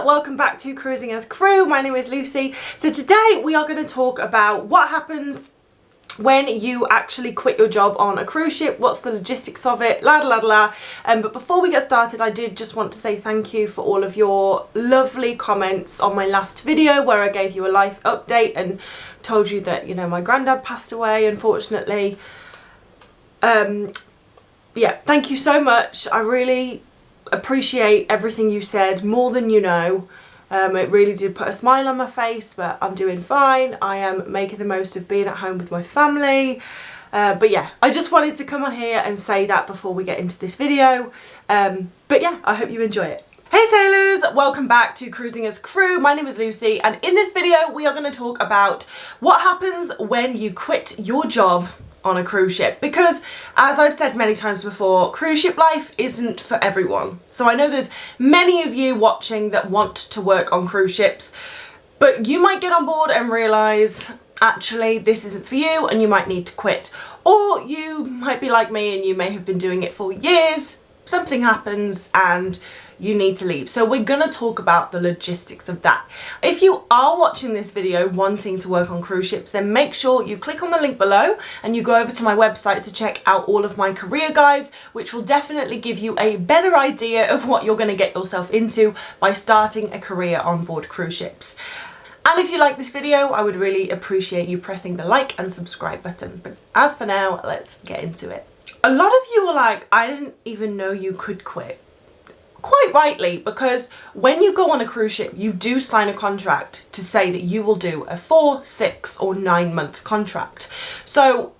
welcome back to Cruising as Crew. My name is Lucy. So today we are going to talk about what happens when you actually quit your job on a cruise ship, what's the logistics of it, la la la la. But before we get started, I did just want to say thank you for all of your lovely comments on my last video where I gave you a life update and told you that, you know, my granddad passed away, unfortunately. Yeah, thank you so much. I really appreciate everything you said, more than you know. It really did put a smile on my face, but I'm doing fine. I am making the most of being at home with my family. But yeah, I just wanted to come on here and say that before we get into this video. But yeah, I hope you enjoy it. Hey sailors, welcome back to Cruising as Crew. My name is Lucy, and in this video we are going to talk about what happens when you quit your job on a cruise ship, because as I've said many times before, cruise ship life isn't for everyone. So I know there's many of you watching that want to work on cruise ships, but you might get on board and realise actually this isn't for you and you might need to quit. Or you might be like me and you may have been doing it for years, something happens and you need to leave. So we're going to talk about the logistics of that. If you are watching this video wanting to work on cruise ships, then make sure you click on the link below and you go over to my website to check out all of my career guides, which will definitely give you a better idea of what you're going to get yourself into by starting a career on board cruise ships. And if you like this video, I would really appreciate you pressing the like and subscribe button. But as for now, let's get into it. A lot of you are like, I didn't even know you could quit. Quite rightly, because when you go on a cruise ship, you do sign a contract to say that you will do a 4, 6 or 9 month contract. So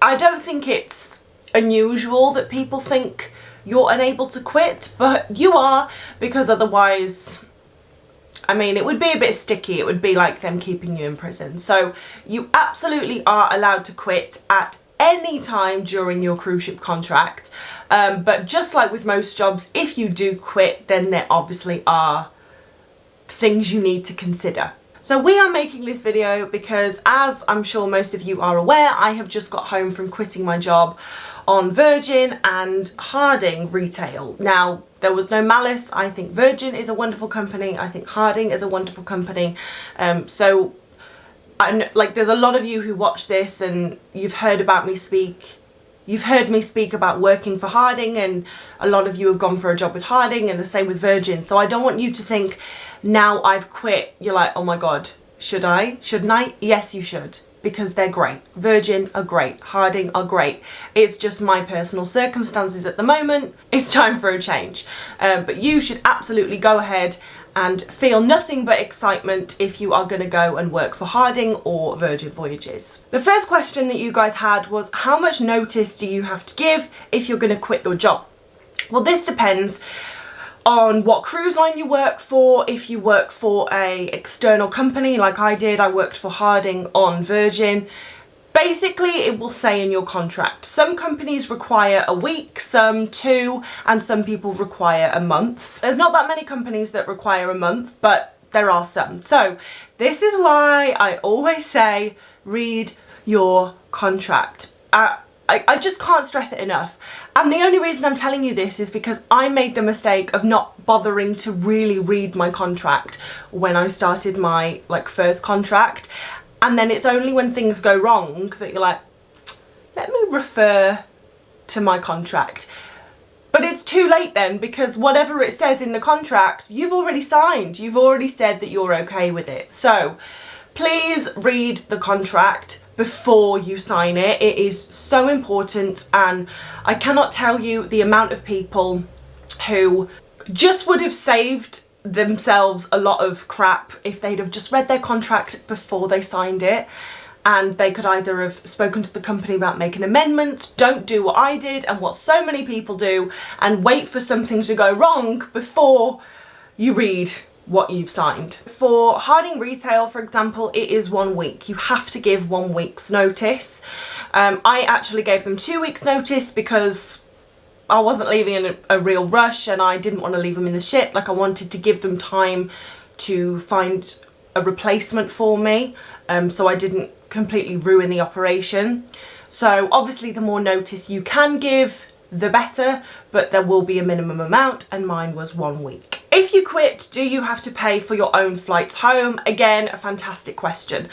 I don't think it's unusual that people think you're unable to quit, but you are, because otherwise, I mean, it would be a bit sticky. It would be like them keeping you in prison. So you absolutely are allowed to quit at any time during your cruise ship contract. But just like with most jobs, if you do quit, then there obviously are things you need to consider. So we are making this video because, as I'm sure most of you are aware, I have just got home from quitting my job on Virgin and Harding retail. Now, there was no malice. I think Virgin is a wonderful company. I think Harding is a wonderful company. So there's a lot of you who watch this and you've heard about me speak. You've heard me speak about working for Harding, and a lot of you have gone for a job with Harding, and the same with Virgin. So I don't want you to think now I've quit, you're like, oh my God, should I? Shouldn't I? Yes, you should, because they're great. Virgin are great. Harding are great. It's just my personal circumstances at the moment. It's time for a change. But you should absolutely go ahead and feel nothing but excitement if you are going to go and work for Harding or Virgin Voyages. The first question that you guys had was, how much notice do you have to give if you're going to quit your job? Well, this depends on what cruise line you work for. If you work for a external company like I did, I worked for Harding on Virgin. Basically, it will say in your contract. Some companies require a week, some 2, and some people require a month. There's not that many companies that require a month, but there are some. So this is why I always say, read your contract. I just can't stress it enough. And the only reason I'm telling you this is because I made the mistake of not bothering to really read my contract when I started my first contract. And then it's only when things go wrong that you're like, let me refer to my contract. But it's too late then, because whatever it says in the contract, you've already signed. You've already said that you're okay with it. So please read the contract before you sign it. It is so important, and I cannot tell you the amount of people who just would have saved themselves a lot of crap if they'd have just read their contract before they signed it, and they could either have spoken to the company about making amendments. Don't do what I did and what so many people do and wait for something to go wrong before you read what you've signed. For Harding retail, for example, it is 1 week. You have to give 1 week's notice. I actually gave them 2 weeks notice because I wasn't leaving in a real rush, and I didn't want to leave them in the ship. I wanted to give them time to find a replacement for me, so I didn't completely ruin the operation. So obviously the more notice you can give, the better, but there will be a minimum amount, and mine was 1 week. If you quit, do you have to pay for your own flights home? Again, a fantastic question.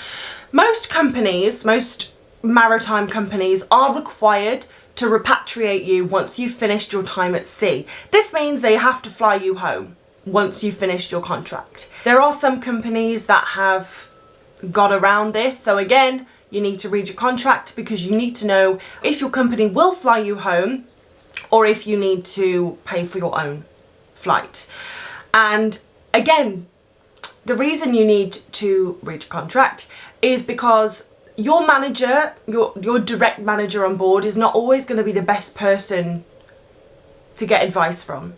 Most companies, most maritime companies are required to repatriate you once you've finished your time at sea. This means they have to fly you home once you've finished your contract. There are some companies that have got around this, so again, you need to read your contract because you need to know if your company will fly you home or if you need to pay for your own flight. And again, the reason you need to read your contract is because your manager, your direct manager on board is not always going to be the best person to get advice from.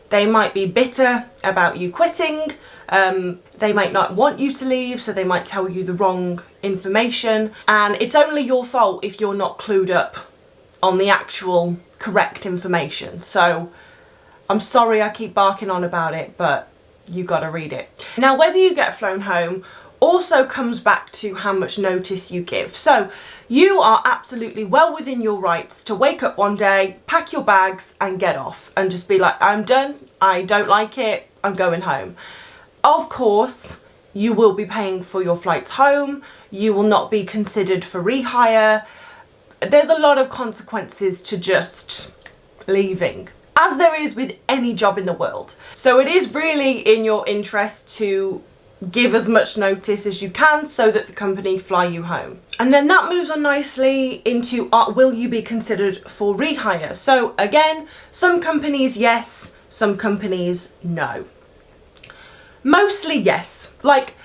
They might be bitter about you quitting, they might not want you to leave, so they might tell you the wrong information, and it's only your fault if you're not clued up on the actual correct information. So I'm sorry I keep barking on about it, but you gotta read it. Now, whether you get flown home also comes back to how much notice you give. So you are absolutely well within your rights to wake up one day, pack your bags and get off and just be like, I'm done, I don't like it, I'm going home. Of course, you will be paying for your flights home, you will not be considered for rehire. There's a lot of consequences to just leaving, as there is with any job in the world. So it is really in your interest to give as much notice as you can so that the company fly you home. And then that moves on nicely into will you be considered for rehire? So again, some companies yes, some companies no. Mostly yes. Like,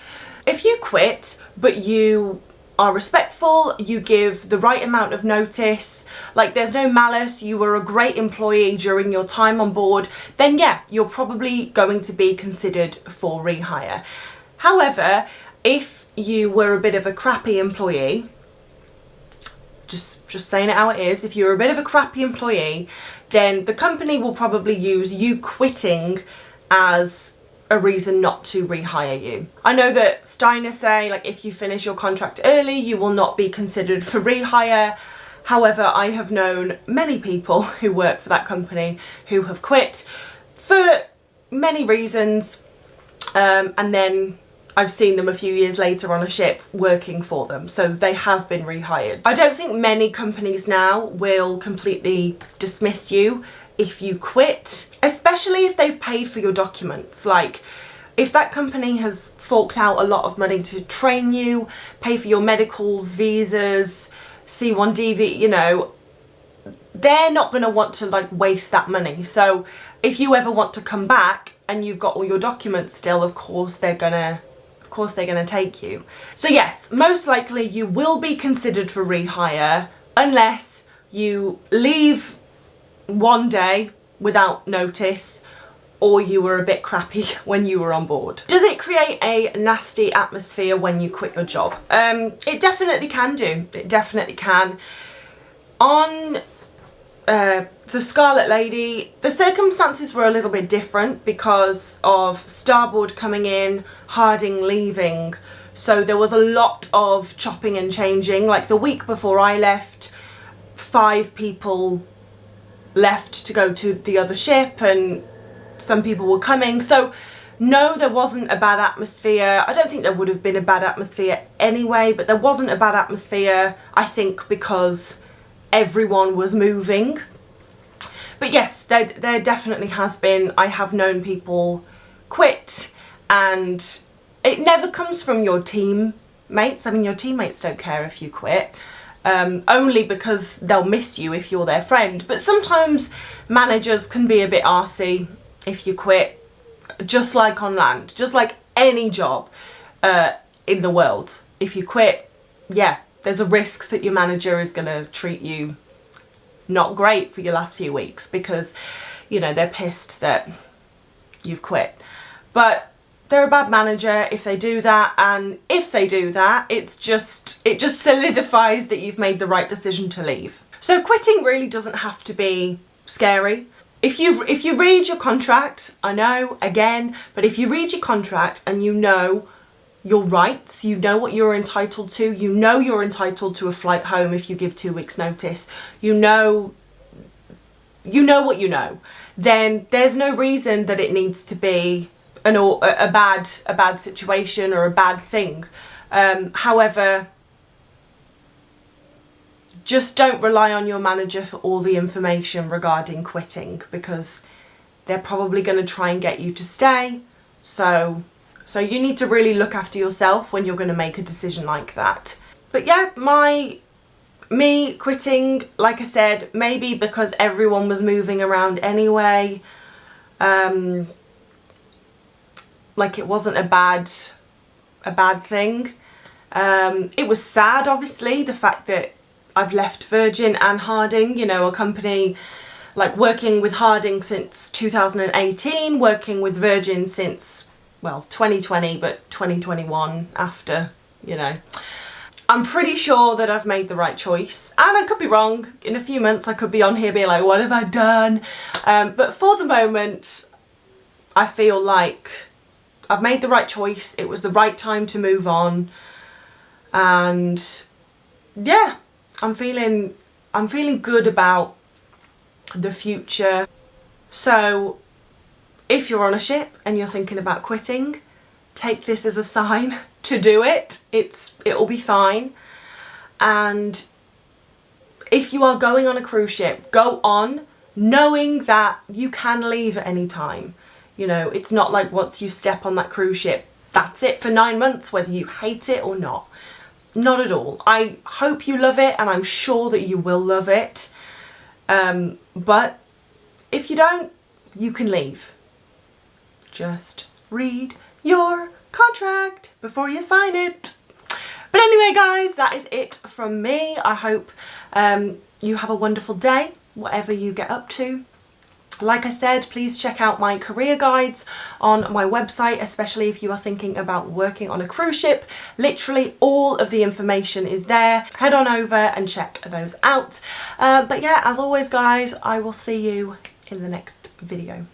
if you quit but you are respectful, you give the right amount of notice, like there's no malice, you were a great employee during your time on board, then yeah, you're probably going to be considered for rehire. However, if you were a bit of a crappy employee, just saying it how it is, if you're a bit of a crappy employee, then the company will probably use you quitting as a reason not to rehire you. I know that Steiner say, like, if you finish your contract early, you will not be considered for rehire. However, I have known many people who work for that company who have quit for many reasons, and then I've seen them a few years later on a ship working for them, so they have been rehired. I don't think many companies now will completely dismiss you if you quit, especially if they've paid for your documents. Like, if that company has forked out a lot of money to train you, pay for your medicals, visas, C1DV, you know, they're not going to want to like waste that money. So if you ever want to come back and you've got all your documents still, of course they're gonna take you. So yes, most likely you will be considered for rehire unless you leave one day without notice or you were a bit crappy when you were on board. Does it create a nasty atmosphere when you quit your job? It definitely can do. It definitely can. On the Scarlet Lady, the circumstances were a little bit different because of Starboard coming in, Harding leaving, so there was a lot of chopping and changing. Like the week before I left, 5 people left to go to the other ship and some people were coming. So no, there wasn't a bad atmosphere. I don't think there would have been a bad atmosphere anyway, but there wasn't a bad atmosphere, I think, because everyone was moving. But yes, there definitely has been. I have known people quit, and it never comes from your teammates. I mean, your teammates don't care if you quit, only because they'll miss you if you're their friend. But sometimes managers can be a bit arsey if you quit, just like on land, just like any job in the world. If you quit, yeah, there's a risk that your manager is going to treat you not great for your last few weeks because, you know, they're pissed that you've quit. But they're a bad manager if they do that, and if they do that, it just solidifies that you've made the right decision to leave. So quitting really doesn't have to be scary. If you read your contract, I know, again, but if you read your contract and you know your rights, you know what you're entitled to, you know you're entitled to a flight home if you give 2 weeks notice, you know you know what you know, then there's no reason that it needs to be a bad situation or a bad thing. However, just don't rely on your manager for all the information regarding quitting, because they're probably going to try and get you to stay. So you need to really look after yourself when you're going to make a decision like that. But yeah, me quitting, like I said, maybe because everyone was moving around anyway. Like, it wasn't a bad thing. It was sad, obviously, the fact that I've left Virgin and Harding, you know, a company, like, working with Harding since 2018, working with Virgin since, well, 2020, but 2021 after, you know. I'm pretty sure that I've made the right choice, and I could be wrong. In a few months I could be on here being like, what have I done? But for the moment, I feel like I've made the right choice. It was the right time to move on, and yeah, I'm feeling good about the future. So if you're on a ship and you're thinking about quitting, take this as a sign to do it. It'll be fine. And if you are going on a cruise ship, go on knowing that you can leave at any time. You know, it's not like once you step on that cruise ship, that's it for 9 months, whether you hate it or not. Not at all. I hope you love it, and I'm sure that you will love it. But if you don't, you can leave. Just read your contract before you sign it. But anyway, guys, that is it from me. I hope you have a wonderful day, whatever you get up to. Like I said, please check out my career guides on my website, especially if you are thinking about working on a cruise ship. Literally all of the information is there. Head on over and check those out. But yeah, as always, guys, I will see you in the next video.